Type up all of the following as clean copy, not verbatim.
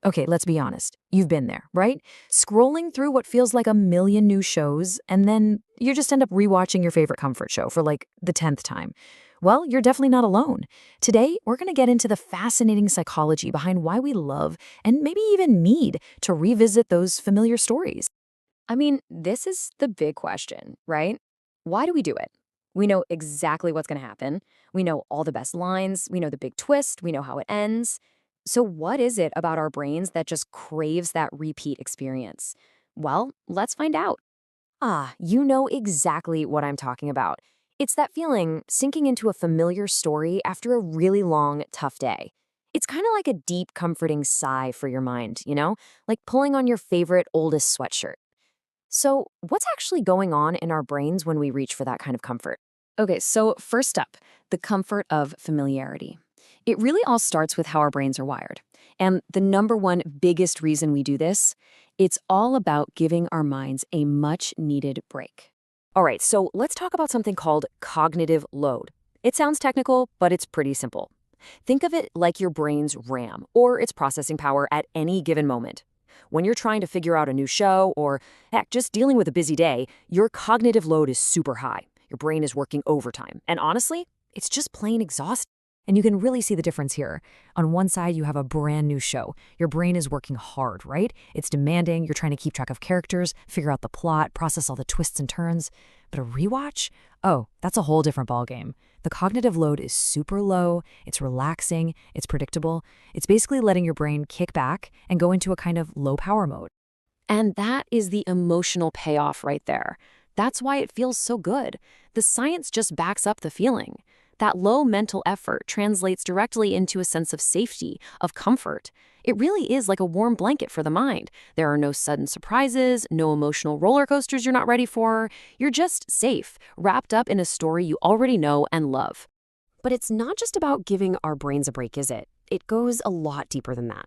Okay, let's be honest. You've been there, right? Scrolling through what feels like a million new shows, and then you just end up rewatching your favorite comfort show for like the 10th time. Well, you're definitely not alone. Today, we're going to get into the fascinating psychology behind why we love and maybe even need to revisit those familiar stories. I mean, this is the big question, right? Why do we do it? We know exactly what's going to happen. We know all the best lines. We know the big twist. We know how it ends. So, what is it about our brains that just craves that repeat experience? Well, let's find out. You know exactly what I'm talking about. It's that feeling sinking into a familiar story after a really long, tough day. It's kind of like a deep, comforting sigh for your mind, like pulling on your favorite oldest sweatshirt. So, what's actually going on in our brains when we reach for that kind of comfort? Okay, so first up, the comfort of familiarity. It really all starts with how our brains are wired. And the number one biggest reason we do this, it's all about giving our minds a much needed break. All right, so let's talk about something called cognitive load. It sounds technical, but it's pretty simple. Think of it like your brain's RAM, or its processing power at any given moment. When you're trying to figure out a new show, or heck, just dealing with a busy day, your cognitive load is super high. Your brain is working overtime. And honestly, it's just plain exhausting. And you can really see the difference here. On one side, you have a brand new show. Your brain is working hard, right? It's demanding. You're trying to keep track of characters, figure out the plot, process all the twists and turns. But a rewatch? Oh, that's a whole different ballgame. The cognitive load is super low. It's relaxing. It's predictable. It's basically letting your brain kick back and go into a kind of low power mode. And that is the emotional payoff right there. That's why it feels so good. The science just backs up the feeling. That low mental effort translates directly into a sense of safety, of comfort. It really is like a warm blanket for the mind. There are no sudden surprises, no emotional roller coasters you're not ready for. You're just safe, wrapped up in a story you already know and love. But it's not just about giving our brains a break, is it? It goes a lot deeper than that.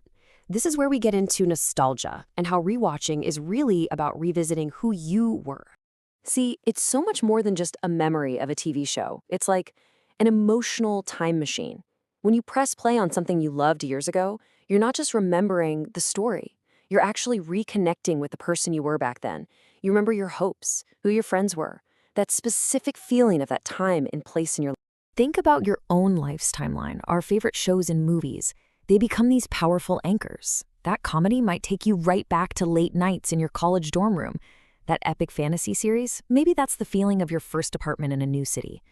This is where we get into nostalgia and how rewatching is really about revisiting who you were. See, it's so much more than just a memory of a TV show. It's like an emotional time machine. When you press play on something you loved years ago, you're not just remembering the story. You're actually reconnecting with the person you were back then. You remember your hopes, who your friends were, that specific feeling of that time and place in your life. Think about your own life's timeline, our favorite shows and movies. They become these powerful anchors. That comedy might take you right back to late nights in your college dorm room. That epic fantasy series, maybe that's the feeling of your first apartment in a new city.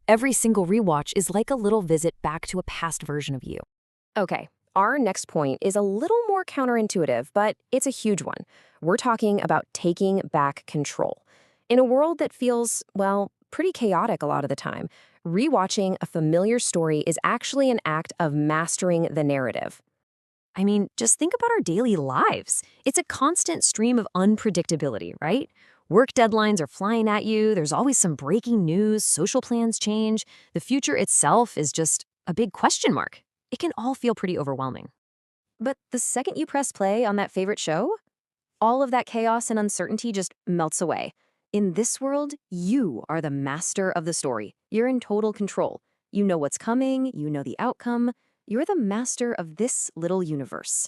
Every single rewatch is like a little visit back to a past version of you. Okay, our next point is a little more counterintuitive, but it's a huge one. We're talking about taking back control. In a world that feels, well, pretty chaotic a lot of the time, rewatching a familiar story is actually an act of mastering the narrative. I mean, just think about our daily lives. It's a constant stream of unpredictability, right? Work deadlines are flying at you. There's always some breaking news. Social plans change. The future itself is just a big question mark. It can all feel pretty overwhelming. But the second you press play on that favorite show, all of that chaos and uncertainty just melts away. In this world, you are the master of the story. You're in total control. You know what's coming. You know the outcome. You're the master of this little universe.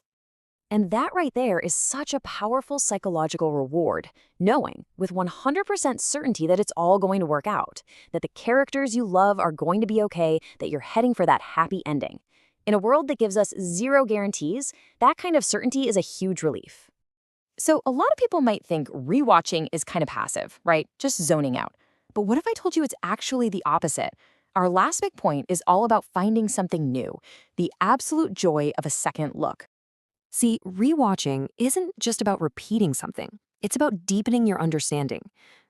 And that right there is such a powerful psychological reward, knowing with 100% certainty that it's all going to work out, that the characters you love are going to be okay, that you're heading for that happy ending. In a world that gives us zero guarantees, that kind of certainty is a huge relief. So a lot of people might think rewatching is kind of passive, right? Just zoning out. But what if I told you it's actually the opposite? Our last big point is all about finding something new, the absolute joy of a second look. See, rewatching isn't just about repeating something. It's about deepening your understanding.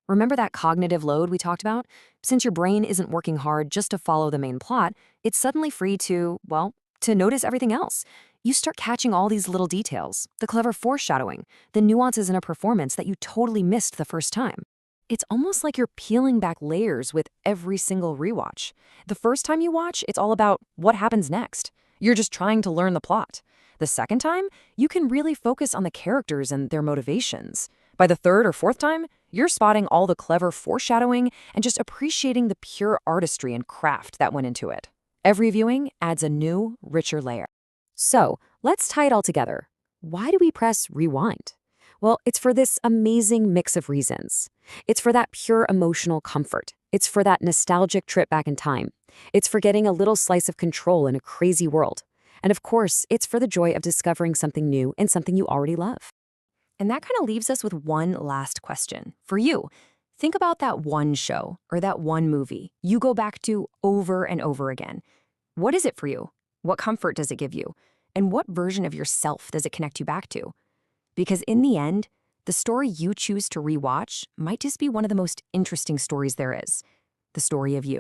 Remember that cognitive load we talked about? Since your brain isn't working hard just to follow the main plot, it's suddenly free to, well, to notice everything else. You start catching all these little details, the clever foreshadowing, the nuances in a performance that you totally missed the first time. It's almost like you're peeling back layers with every single rewatch. The first time you watch, it's all about what happens next. You're just trying to learn the plot. The second time, you can really focus on the characters and their motivations. By the third or fourth time, you're spotting all the clever foreshadowing and just appreciating the pure artistry and craft that went into it. Every viewing adds a new, richer layer. So, let's tie it all together. Why do we press rewind? Well, it's for this amazing mix of reasons. It's for that pure emotional comfort. It's for that nostalgic trip back in time. It's for getting a little slice of control in a crazy world. And of course, it's for the joy of discovering something new and something you already love. And that kind of leaves us with one last question. For you, think about that one show or that one movie you go back to over and over again. What is it for you? What comfort does it give you? And what version of yourself does it connect you back to? Because in the end, the story you choose to rewatch might just be one of the most interesting stories there is, the story of you.